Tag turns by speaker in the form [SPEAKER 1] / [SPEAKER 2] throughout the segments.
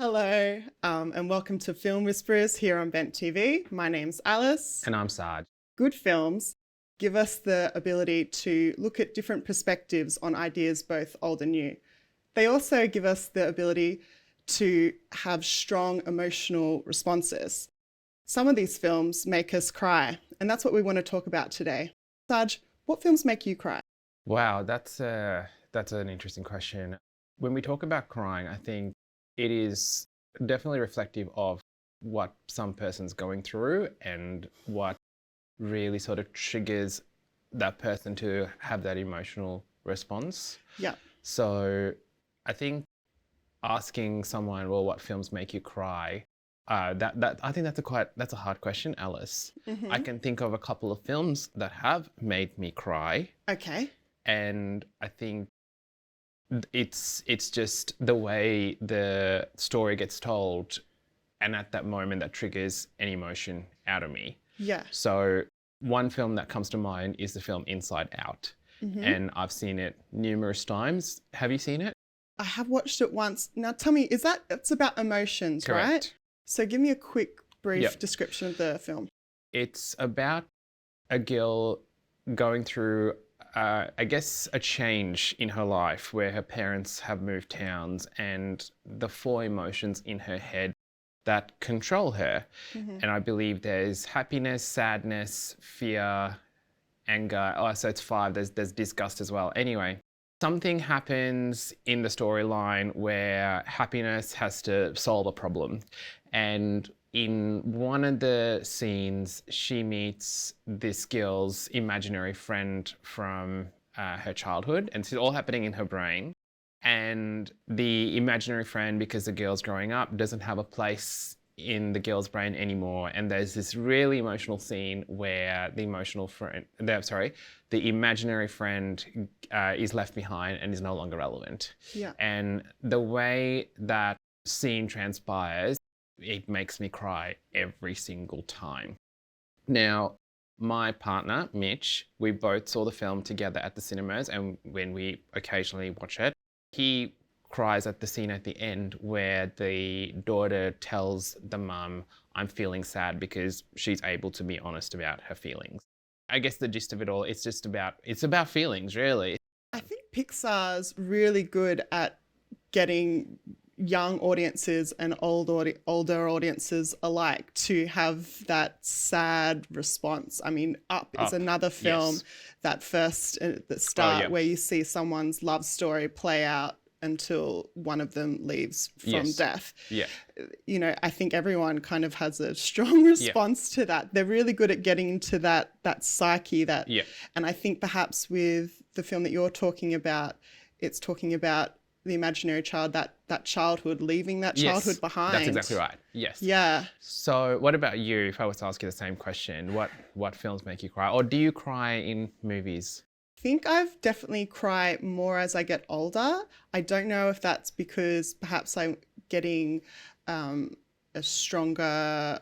[SPEAKER 1] Hello, and welcome to Film Whisperers here on Bent TV. My name's Alice.
[SPEAKER 2] And I'm Saj.
[SPEAKER 1] Good films give us the ability to look at different perspectives on ideas, both old and new. They also give us the ability to have strong emotional responses. Some of these films make us cry, and that's what we want to talk about today. Saj, what films make you cry?
[SPEAKER 2] Wow, that's an interesting question. When we talk about crying, I think it is definitely reflective of what some person's going through and what really sort of triggers that person to have that emotional response.
[SPEAKER 1] Yeah.
[SPEAKER 2] So I think asking someone, well, what films make you cry? I think that's a hard question, Alice.
[SPEAKER 1] Mm-hmm.
[SPEAKER 2] I can think of a couple of films that have made me cry.
[SPEAKER 1] Okay.
[SPEAKER 2] And I think it's just the way the story gets told, and at that moment that triggers an emotion out of me.
[SPEAKER 1] Yeah.
[SPEAKER 2] So one film that comes to mind is the film Inside Out.
[SPEAKER 1] Mm-hmm.
[SPEAKER 2] And I've seen it numerous times. Have you seen it?
[SPEAKER 1] I have watched it once. Now tell me, it's about emotions,
[SPEAKER 2] Correct.
[SPEAKER 1] Right? So give me a quick, brief
[SPEAKER 2] Yep.
[SPEAKER 1] description of the film.
[SPEAKER 2] It's about a girl going through I guess a change in her life where her parents have moved towns, and the four emotions in her head that control her.
[SPEAKER 1] Mm-hmm.
[SPEAKER 2] And I believe there's happiness, sadness, fear, anger. Oh, so it's five. There's disgust as well. Anyway, something happens in the storyline where happiness has to solve a problem. And in one of the scenes, she meets this girl's imaginary friend from her childhood, and it's all happening in her brain. And the imaginary friend, because the girl's growing up, doesn't have a place in the girl's brain anymore. And there's this really emotional scene where the imaginary friend is left behind and is no longer relevant.
[SPEAKER 1] Yeah.
[SPEAKER 2] And the way that scene transpires, it makes me cry every single time. Now, my partner, Mitch, we both saw the film together at the cinemas, and when we occasionally watch it, he cries at the scene at the end where the daughter tells the mum, I'm feeling sad, because she's able to be honest about her feelings. I guess the gist of it all, it's about feelings, really.
[SPEAKER 1] I think Pixar's really good at getting young audiences and older audiences alike to have that sad response. I mean, Up is another film,
[SPEAKER 2] yes.
[SPEAKER 1] that first at the start where you see someone's love story play out until one of them leaves from death.
[SPEAKER 2] Yeah.
[SPEAKER 1] You know, I think everyone kind of has a strong response to that. They're really good at getting into that psyche and I think perhaps with the film that you're talking about, it's talking about the imaginary child, that childhood, leaving that childhood behind.
[SPEAKER 2] That's exactly right. Yes.
[SPEAKER 1] Yeah.
[SPEAKER 2] So what about you? If I was to ask you the same question, what films make you cry? Or do you cry in movies?
[SPEAKER 1] I think I've definitely cried more as I get older. I don't know if that's because perhaps I'm getting a stronger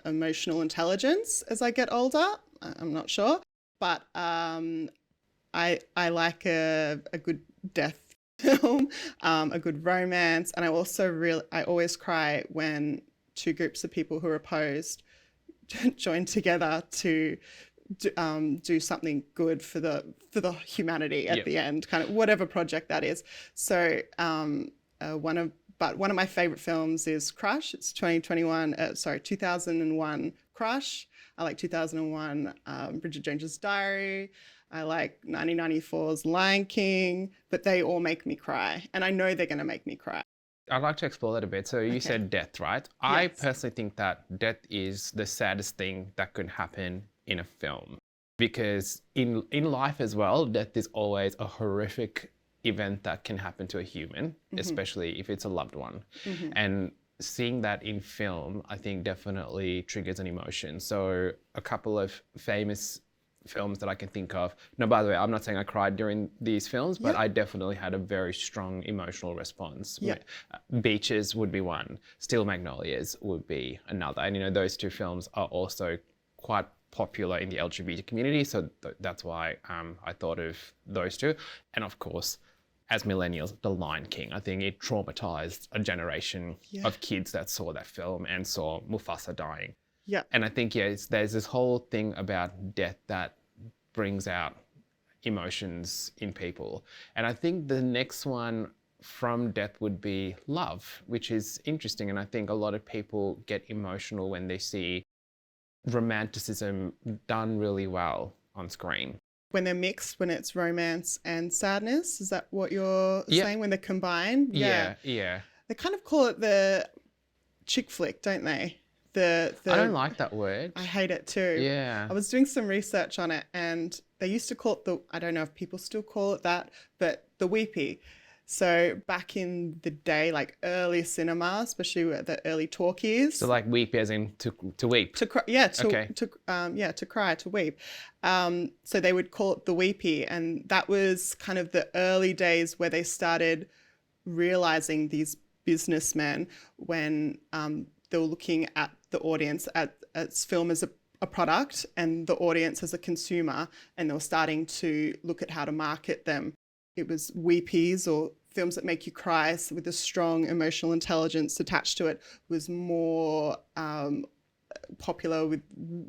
[SPEAKER 1] emotional intelligence as I get older. I'm not sure. But I like a good death film, a good romance, and I always cry when two groups of people who are opposed join together to do something good for the humanity at the end, kind of whatever project that is. So one of my favorite films is Crush. It's 2001 Crush. I like 2001 Bridget Jones's Diary. I like 1994's Lion King, but they all make me cry. And I know they're going to make me cry.
[SPEAKER 2] I'd like to explore that a bit. So you said death, right? Yes. I personally think that death is the saddest thing that could happen in a film. Because in life as well, death is always a horrific event that can happen to a human, especially if it's a loved one. And seeing that in film, I think definitely triggers an emotion. So a couple of famous films that I can think of. Now, by the way, I'm not saying I cried during these films, but I definitely had a very strong emotional response. Beaches would be one. Steel Magnolias would be another. And, you know, those two films are also quite popular in the LGBT community. So that's why I thought of those two. And of course, as millennials, The Lion King. I think it traumatized a generation of kids that saw that film and saw Mufasa dying.
[SPEAKER 1] Yeah.
[SPEAKER 2] And I think, there's this whole thing about death that brings out emotions in people. And I think the next one from death would be love, which is interesting. And I think a lot of people get emotional when they see romanticism done really well on screen.
[SPEAKER 1] When they're mixed, when it's romance and sadness, is that what you're saying? When they're combined?
[SPEAKER 2] Yeah.
[SPEAKER 1] They kind of call it the chick flick, don't they? I
[SPEAKER 2] don't like that word.
[SPEAKER 1] I hate it too.
[SPEAKER 2] Yeah.
[SPEAKER 1] I was doing some research on it, and they used to call it I don't know if people still call it that, but the weepy. So back in the day, like early cinema, especially the early talkies.
[SPEAKER 2] So like weep as in to weep.
[SPEAKER 1] To cry, to cry, to weep. So they would call it the weepy, and that was kind of the early days where they started realizing, these businessmen, when they were looking at the audience at film as a product and the audience as a consumer, and they were starting to look at how to market them. It was weepies, or films that make you cry with a strong emotional intelligence attached to it, was more popular with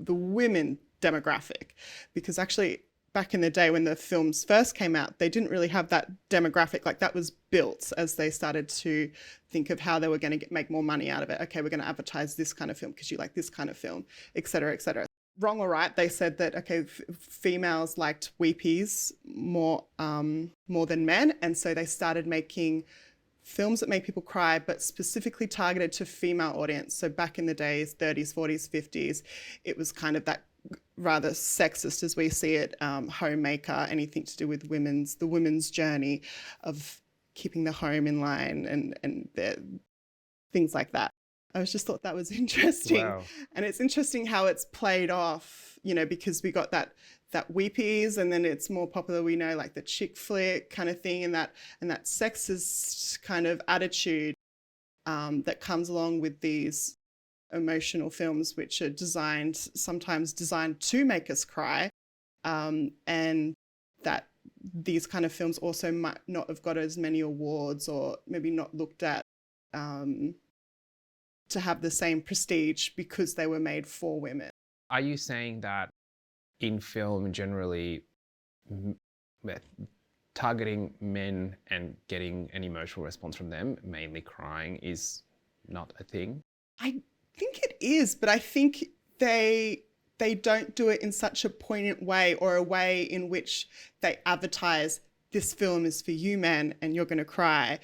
[SPEAKER 1] the women demographic, because actually back in the day when the films first came out, they didn't really have that demographic. Like, that was built as they started to think of how they were going to make more money out of it. Okay, we're going to advertise this kind of film because you like this kind of film, et cetera, et cetera. Wrong or right, they said that, okay, females liked weepies more than men. And so they started making films that make people cry, but specifically targeted to female audience. So back in the days, 30s, 40s, 50s, it was kind of that rather sexist, as we see it, homemaker, anything to do with the women's journey of keeping the home in line and things like that. I just thought that was interesting. Wow. And it's interesting how it's played off, because we got that weepies, and then it's more popular, we know, like the chick flick kind of thing, and that sexist kind of attitude that comes along with these emotional films, which are sometimes designed to make us cry, and that these kind of films also might not have got as many awards, or maybe not looked at to have the same prestige because they were made for women.
[SPEAKER 2] Are you saying that in film generally, targeting men and getting an emotional response from them, mainly crying, is not a thing?
[SPEAKER 1] I think it is, but I think they don't do it in such a poignant way, or a way in which they advertise, this film is for you men and you're going to cry,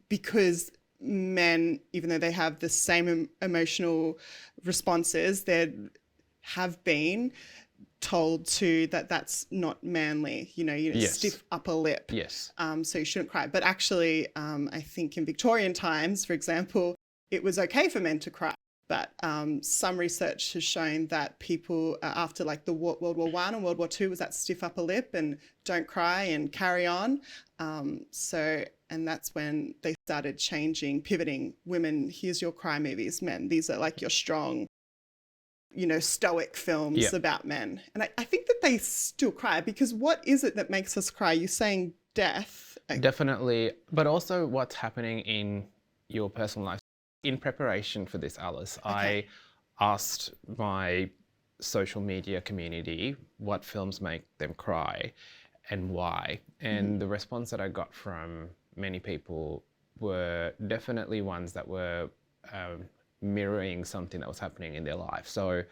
[SPEAKER 1] because men, even though they have the same emotional responses, they have been told that's not manly, yes. Stiff upper lip.
[SPEAKER 2] Yes.
[SPEAKER 1] So you shouldn't cry. But actually, I think in Victorian times, for example, it was okay for men to cry. But some research has shown that people after like the World War I and World War II was that stiff upper lip and don't cry and carry on. And that's when they started pivoting. Women, here's your cry movies. Men, these are like your strong, stoic films about men. And I think that they still cry, because what is it that makes us cry? You're saying death.
[SPEAKER 2] Definitely. But also what's happening in your personal life. In preparation for this, Alice, I asked my social media community what films make them cry and why. And the response that I got from many people were definitely ones that were mirroring something that was happening in their life. So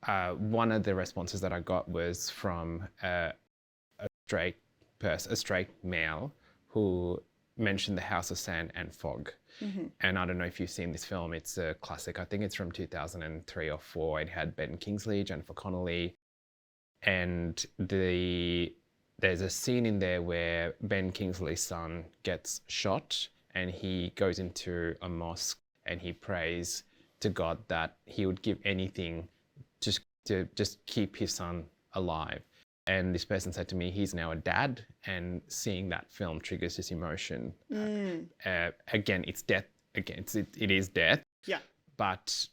[SPEAKER 2] one of the responses that I got was from a straight male who mentioned The House of Sand and Fog. Mm-hmm. And I don't know if you've seen this film. It's a classic. I think it's from 2003 or 4. It had Ben Kingsley, Jennifer Connelly, and there's a scene in there where Ben Kingsley's son gets shot, and he goes into a mosque and he prays to God that he would give anything just to just keep his son alive. And this person said to me, he's now a dad, and seeing that film triggers this emotion. Again, it's death. Again, it is death.
[SPEAKER 1] Yeah.
[SPEAKER 2] But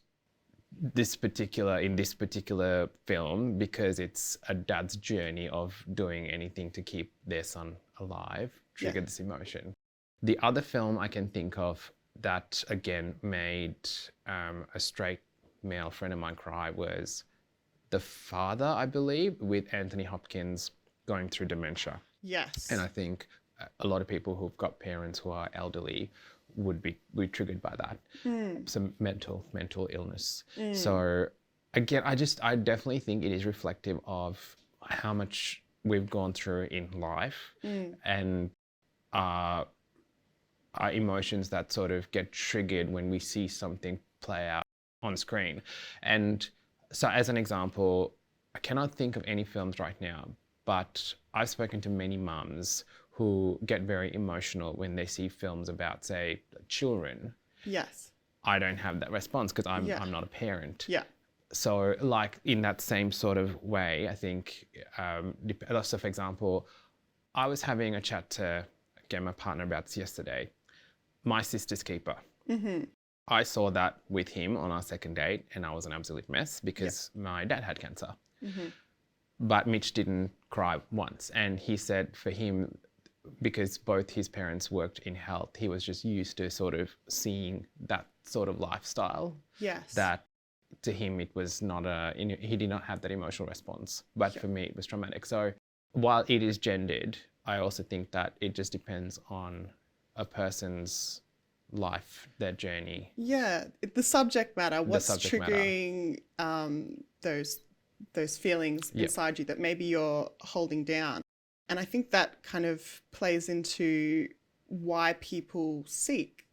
[SPEAKER 2] in this particular film, because it's a dad's journey of doing anything to keep their son alive triggered this emotion. The other film I can think of that again made a straight male friend of mine cry was The Father, I believe, with Anthony Hopkins going through dementia.
[SPEAKER 1] Yes.
[SPEAKER 2] And I think a lot of people who've got parents who are elderly would be triggered by that. Some mental illness. So again, I definitely think it is reflective of how much we've gone through in life and our emotions that sort of get triggered when we see something play out on screen. And so as an example, I cannot think of any films right now, but I've spoken to many mums who get very emotional when they see films about, say, children.
[SPEAKER 1] Yes.
[SPEAKER 2] I don't have that response because I'm not a parent.
[SPEAKER 1] Yeah.
[SPEAKER 2] So like in that same sort of way, I think, so for example, I was having a chat to, again, my partner about this yesterday, my sister's keeper. I saw that with him on our second date and I was an absolute mess because my dad had cancer. But Mitch didn't cry once. And he said for him, because both his parents worked in health, he was just used to sort of seeing that sort of lifestyle.
[SPEAKER 1] Yes.
[SPEAKER 2] That to him, it was not he did not have that emotional response. But for me, it was traumatic. So while it is gendered, I also think that it just depends on a person's life, their journey.
[SPEAKER 1] Yeah, the subject matter, what's triggering those feelings inside you that maybe you're holding down. And I think that kind of plays into why people seek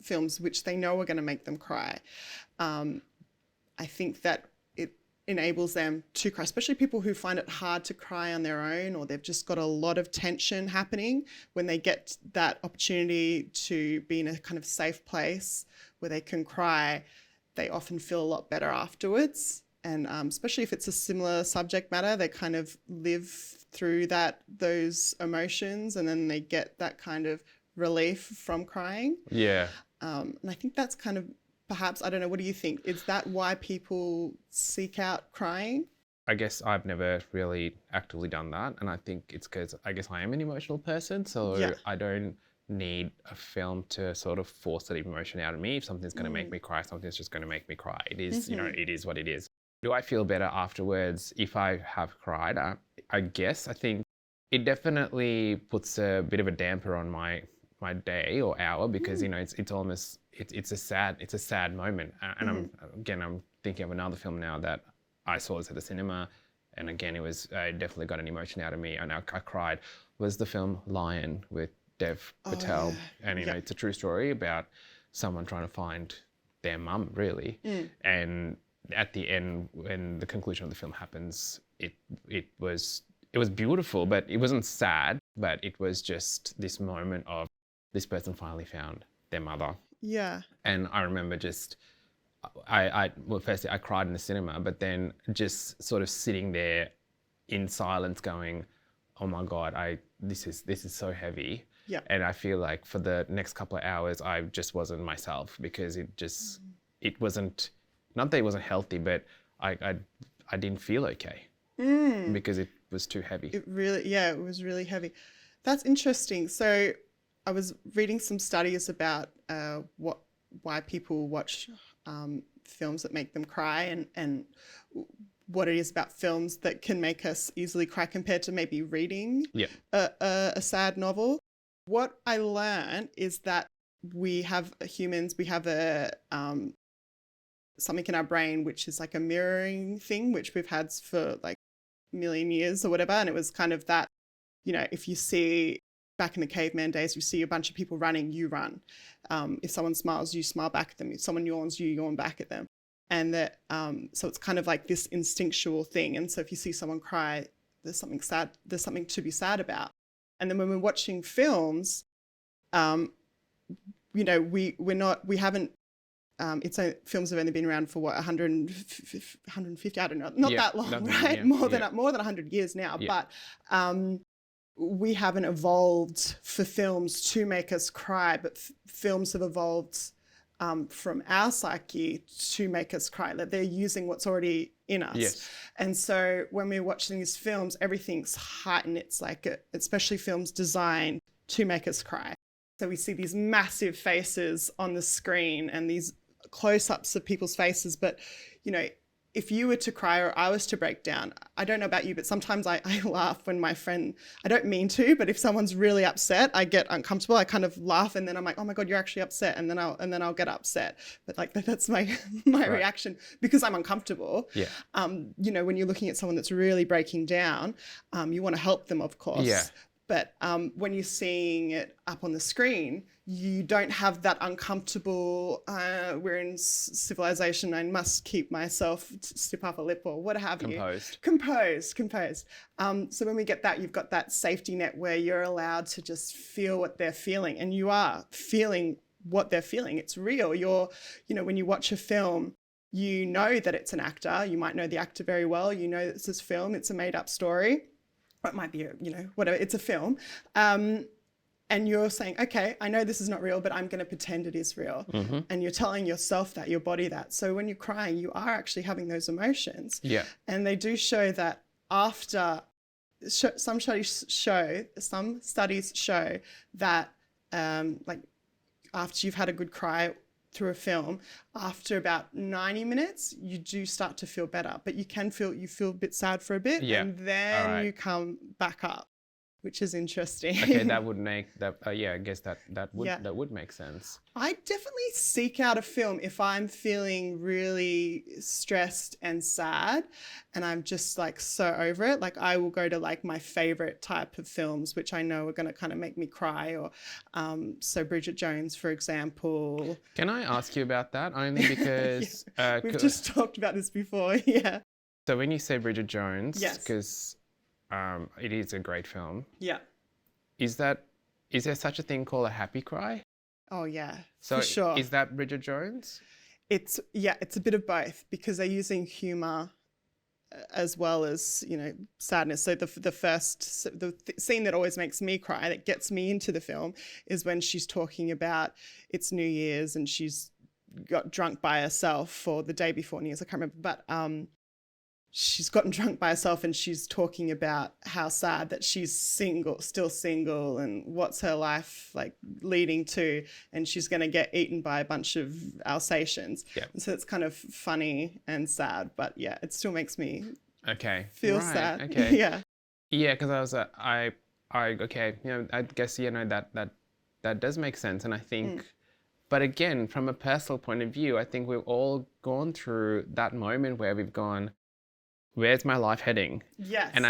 [SPEAKER 1] films which they know are going to make them cry. I think that it enables them to cry, especially people who find it hard to cry on their own, or they've just got a lot of tension happening. When they get that opportunity to be in a kind of safe place where they can cry, they often feel a lot better afterwards. And especially if it's a similar subject matter, they kind of live through those emotions, and then they get that kind of relief from crying.
[SPEAKER 2] Yeah.
[SPEAKER 1] And I think that's kind of, perhaps, I don't know, what do you think? Is that why people seek out crying?
[SPEAKER 2] I guess I've never really actively done that. And I think it's because I guess I am an emotional person. So I don't need a film to sort of force that emotion out of me. If something's going to make me cry, something's just going to make me cry. It is, it is what it is. Do I feel better afterwards if I have cried? I guess. I think it definitely puts a bit of a damper on my day or hour because it's almost it's a sad moment. And I'm thinking of another film now that I saw this at the cinema, and again it definitely got an emotion out of me, and I cried. Was the film Lion with Dev Patel, and it's a true story about someone trying to find their mum, really, and at the end, when the conclusion of the film happens, it was beautiful, but it wasn't sad. But it was just this moment of this person finally found their mother.
[SPEAKER 1] Yeah.
[SPEAKER 2] And I remember firstly I cried in the cinema, but then just sort of sitting there in silence, going, "Oh my God, this is so heavy."
[SPEAKER 1] Yeah.
[SPEAKER 2] And I feel like for the next couple of hours, I just wasn't myself because it wasn't. Not that it wasn't healthy, but I didn't feel okay because it was too heavy.
[SPEAKER 1] It was really heavy. That's interesting. So I was reading some studies about why people watch films that make them cry and what it is about films that can make us easily cry compared to maybe reading a sad novel. What I learned is that we have something in our brain which is like a mirroring thing, which we've had for like a million years or whatever. And it was kind of that, if you see back in the caveman days, you see a bunch of people running, you run. If someone smiles, you smile back at them. If someone yawns, you yawn back at them. And that so it's kind of like this instinctual thing. And so if you see someone cry, there's something sad, there's something to be sad about. And then when we're watching films, films have only been around for 150, I don't know, not that long, right? More than 100 years now. Yeah. But we haven't evolved for films to make us cry, but films have evolved from our psyche to make us cry, that they're using what's already in us.
[SPEAKER 2] Yes.
[SPEAKER 1] And so when we're watching these films, everything's heightened. It's like, especially films designed to make us cry. So we see these massive faces on the screen and these close-ups of people's faces. But, if you were to cry or I was to break down, I don't know about you, but sometimes I laugh when my friend, I don't mean to, but if someone's really upset, I get uncomfortable. I kind of laugh and then I'm like, oh my God, you're actually upset. And then I'll get upset. But like, that's my reaction because I'm uncomfortable.
[SPEAKER 2] Yeah.
[SPEAKER 1] When you're looking at someone that's really breaking down, you want to help them, of course.
[SPEAKER 2] Yeah.
[SPEAKER 1] But when you're seeing it up on the screen, you don't have that uncomfortable, we're in civilization, I must keep myself, step up a lip or what have you. Composed. So when we get that, you've got that safety net where you're allowed to just feel what they're feeling, and you are feeling what they're feeling. It's real. When you watch a film, you know that it's an actor. You might know the actor very well. You know that it's this film. It's a made-up story. Or it might be, whatever, it's a film. And you're saying, okay, I know this is not real, but I'm going to pretend it is real. Mm-hmm. And you're telling yourself that, your body that. So when you're crying, you are actually having those emotions.
[SPEAKER 2] Yeah.
[SPEAKER 1] And they do show that some studies show that after you've had a good cry through a film, after about 90 minutes, you do start to feel better, but you feel a bit sad for a bit, and then you come back up, which is interesting.
[SPEAKER 2] Okay, that would make that. I guess that would make sense.
[SPEAKER 1] I definitely seek out a film if I'm feeling really stressed and sad, and I'm just like so over it. Like I will go to like my favorite type of films, which I know are going to kind of make me cry. Or so Bridget Jones, for example.
[SPEAKER 2] Can I ask you about that? Only because
[SPEAKER 1] we've just talked about this before. Yeah.
[SPEAKER 2] So when you say Bridget Jones,
[SPEAKER 1] yes,
[SPEAKER 2] because it is a great film.
[SPEAKER 1] Yeah.
[SPEAKER 2] Is there such a thing called a happy cry?
[SPEAKER 1] Oh yeah,
[SPEAKER 2] so
[SPEAKER 1] for sure.
[SPEAKER 2] Is that Bridget Jones?
[SPEAKER 1] It's a bit of both because they're using humor as well as sadness. So the scene that always makes me cry, that gets me into the film, is when she's talking about it's New Year's and she's got drunk by herself, or the day before New Year's, I can't remember, but she's gotten drunk by herself and she's talking about how sad that she's still single, and what's her life like leading to, and she's going to get eaten by a bunch of Alsatians.
[SPEAKER 2] Yeah.
[SPEAKER 1] And so it's kind of funny and sad, but yeah, it still makes me feel sad.
[SPEAKER 2] Okay.
[SPEAKER 1] Yeah.
[SPEAKER 2] Yeah, because I was I guess that does make sense, and I think. But again, from a personal point of view, I think we've all gone through that moment where we've gone, where's my life heading?
[SPEAKER 1] Yes.
[SPEAKER 2] And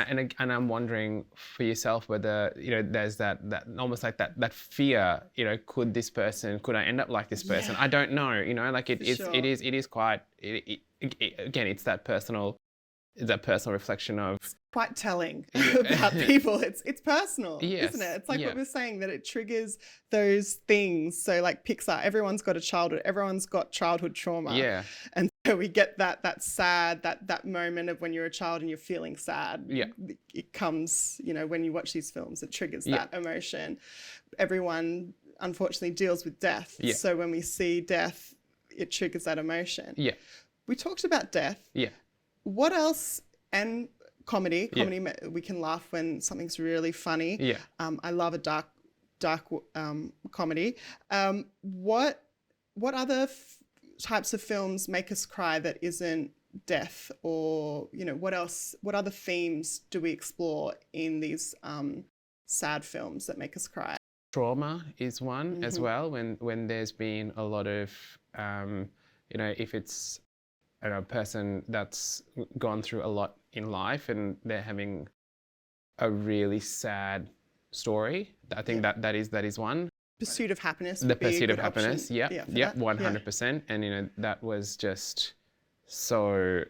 [SPEAKER 2] I'm wondering for yourself whether there's that almost like that fear. Could I end up like this person? Yeah. I don't know. It is quite. Again, it's that personal reflection of.
[SPEAKER 1] It's quite telling about people. It's personal,
[SPEAKER 2] yes.
[SPEAKER 1] Isn't it? It's like what we're saying, that it triggers those things. So like Pixar, everyone's got childhood trauma.
[SPEAKER 2] Yeah.
[SPEAKER 1] And so we get that sad, that moment of when you're a child and you're feeling sad.
[SPEAKER 2] Yeah.
[SPEAKER 1] It comes, when you watch these films, it triggers that emotion. Everyone unfortunately deals with death.
[SPEAKER 2] Yeah.
[SPEAKER 1] So when we see death, it triggers that emotion.
[SPEAKER 2] Yeah.
[SPEAKER 1] We talked about death.
[SPEAKER 2] Yeah.
[SPEAKER 1] What else? And comedy, we can laugh when something's really funny.
[SPEAKER 2] Yeah.
[SPEAKER 1] I love a dark comedy. What other types of films make us cry that isn't death? Or what else? What other themes do we explore in these sad films that make us cry?
[SPEAKER 2] Trauma is one as well. When there's been a lot of if it's a person that's gone through a lot in life and they're having a really sad story. I think that is one.
[SPEAKER 1] Pursuit of Happiness.
[SPEAKER 2] The Pursuit of Happiness.
[SPEAKER 1] Option.
[SPEAKER 2] Yeah, 100%. And that was just so.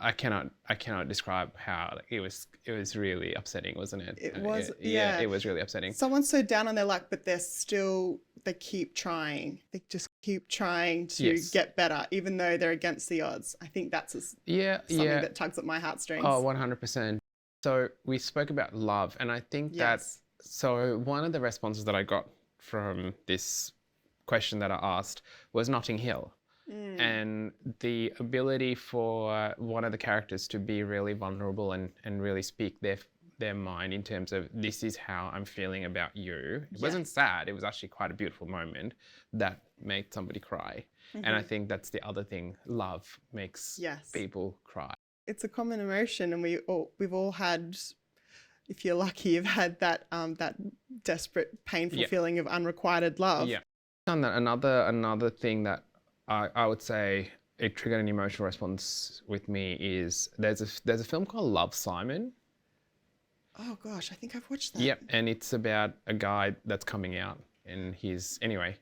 [SPEAKER 2] I cannot describe how it was really upsetting, wasn't it?
[SPEAKER 1] It was.
[SPEAKER 2] It was really upsetting.
[SPEAKER 1] Someone's so down on their luck, but they keep trying. They just keep trying to get better, even though they're against the odds. I think that's something that tugs at my heartstrings.
[SPEAKER 2] Oh, 100%. So we spoke about love, and I think that. So one of the responses that I got from this question that I asked was Notting Hill. And the ability for one of the characters to be really vulnerable and really speak their mind in terms of, this is how I'm feeling about you. It wasn't sad. It was actually quite a beautiful moment that made somebody cry. And I think that's the other thing. Love makes people cry.
[SPEAKER 1] It's a common emotion, and we've all had, if you're lucky, you've had that that desperate, painful feeling of unrequited love.
[SPEAKER 2] Yeah. And another thing that I would say it triggered an emotional response with me is there's a film called Love, Simon.
[SPEAKER 1] Oh gosh, I think I've watched that.
[SPEAKER 2] Yep, and it's about a guy that's coming out, and anyway,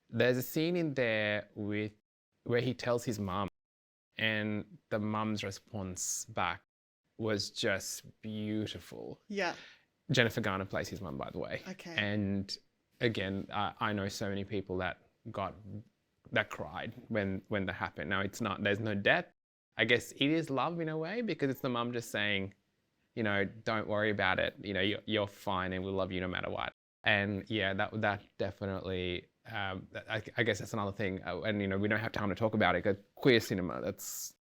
[SPEAKER 2] there's a scene in there where he tells his mum, and the mum's response back was just beautiful.
[SPEAKER 1] Yeah.
[SPEAKER 2] Jennifer Garner plays his mum, by the way.
[SPEAKER 1] Okay.
[SPEAKER 2] And again, I know so many people that cried when that happened. Now there's no death. I guess it is love in a way, because it's the mum just saying, you know, don't worry about it. You know, you're fine, and we'll love you no matter what. And yeah, that definitely, I guess that's another thing. And you know, we don't have time to talk about it, because queer cinema, that's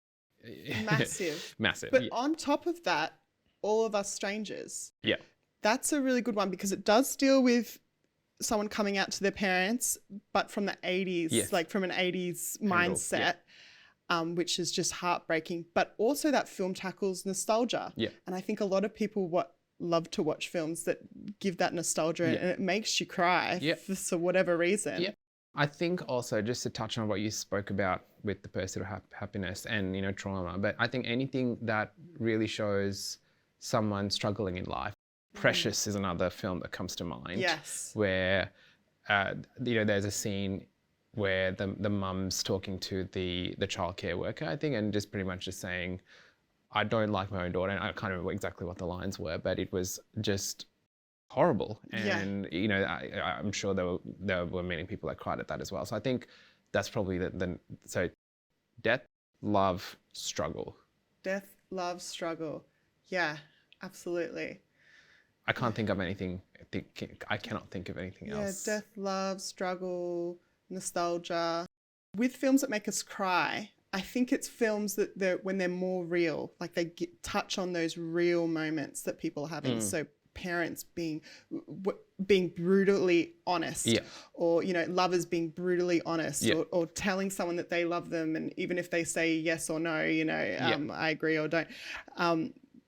[SPEAKER 1] massive.
[SPEAKER 2] Massive.
[SPEAKER 1] But on top of that, All of Us Strangers.
[SPEAKER 2] Yeah. That's
[SPEAKER 1] a really good one, because it does deal with someone coming out to their parents, but from the 80s, like from an 80s mindset, which is just heartbreaking. But also that film tackles nostalgia. Yeah. And I think a lot of people love to watch films that give that nostalgia, and it makes you cry for whatever reason. Yeah.
[SPEAKER 2] I think also, just to touch on what you spoke about with the pursuit of happiness and, you know, trauma, but I think anything that really shows someone struggling in life. Precious is another film that comes to mind.
[SPEAKER 1] Yes.
[SPEAKER 2] Where, you know, there's a scene where the mum's talking to the childcare worker, I think, and just pretty much just saying, I don't like my own daughter. And I can't remember exactly what the lines were, but it was just horrible. And, you know, I'm sure there were many people that cried at that as well. So I think that's probably so death, love, struggle.
[SPEAKER 1] Death, love, struggle. Yeah, absolutely.
[SPEAKER 2] I can't think of anything. I cannot think of anything else.
[SPEAKER 1] Yeah, death, love, struggle, nostalgia. With films that make us cry, I think it's films that when they're more real, like they touch on those real moments that people are having. So parents being brutally honest, or, you know, lovers being brutally honest, or telling someone that they love them, and even if they say yes or no, you know, I agree or don't.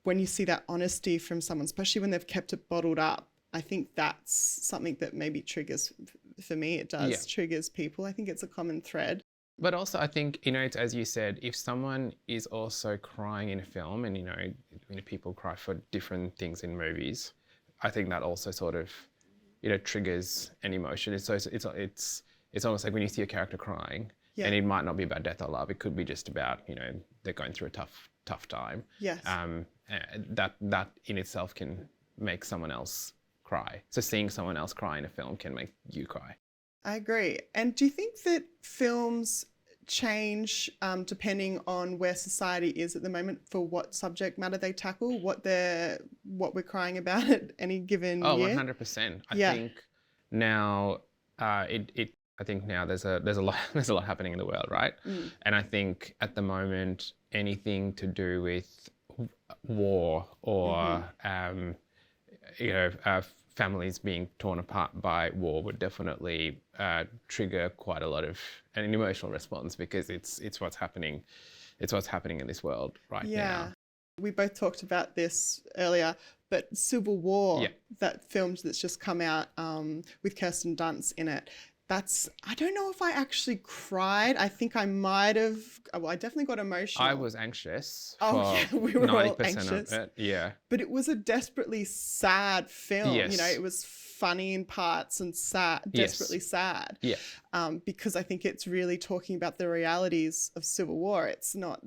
[SPEAKER 1] When you see that honesty from someone, especially when they've kept it bottled up, I think that's something that maybe triggers, for me, it does, triggers people. I think it's a common thread.
[SPEAKER 2] But also, I think, you know, it's, as you said, if someone is also crying in a film, and, you know, people cry for different things in movies, I think that also sort of, you know, triggers an emotion. It's almost like when you see a character crying, and it might not be about death or love. It could be just about, you know, they're going through a tough time.
[SPEAKER 1] Yes.
[SPEAKER 2] That in itself can make someone else cry. So seeing someone else cry in a film can make you cry.
[SPEAKER 1] I agree. And do you think that films change depending on where society is at the moment for what subject matter they tackle, what we're crying about at any given year?
[SPEAKER 2] 100%. I think now I think now there's a lot happening in the world, right? And I think at the moment anything to do with war or you know, families being torn apart by war would definitely trigger quite a lot of an emotional response, because it's what's happening. It's what's happening in this world right now.
[SPEAKER 1] We both talked about this earlier, but Civil War, that film that's just come out with Kirsten Dunst in it. I don't know if I actually cried. I think I might have. Well, I definitely got emotional.
[SPEAKER 2] I was anxious.
[SPEAKER 1] We were 90%
[SPEAKER 2] all anxious. Of it. Yeah.
[SPEAKER 1] But it was a desperately sad film.
[SPEAKER 2] Yes.
[SPEAKER 1] You know, it was funny in parts and sad, desperately sad.
[SPEAKER 2] Yeah.
[SPEAKER 1] Because I think it's really talking about the realities of Civil War. It's not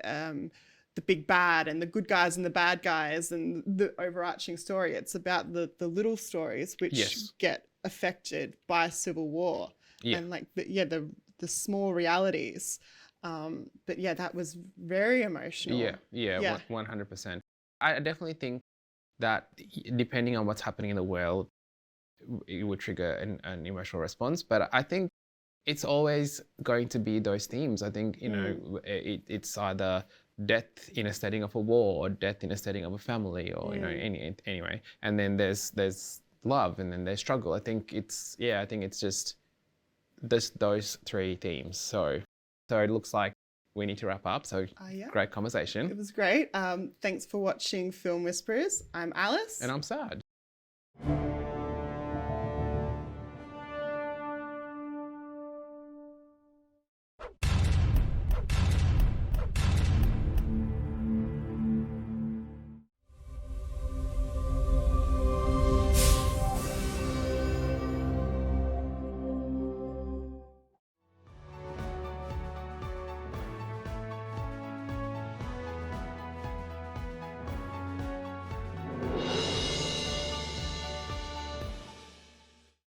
[SPEAKER 1] the big bad and the good guys and the bad guys and the overarching story. It's about the little stories which get affected by Civil War, and like the small realities. But yeah, that was very emotional.
[SPEAKER 2] Yeah, 100%. I definitely think that depending on what's happening in the world, it would trigger an emotional response. But I think it's always going to be those themes. I think, you know, it's either death in a setting of a war or death in a setting of a family or, you know, anyway. And then there's love and then there's struggle. I think it's just those three themes. So it looks like we need to wrap up. So great conversation.
[SPEAKER 1] It was great. Thanks for watching Film Whisperers. I'm Alice.
[SPEAKER 2] And I'm Saj.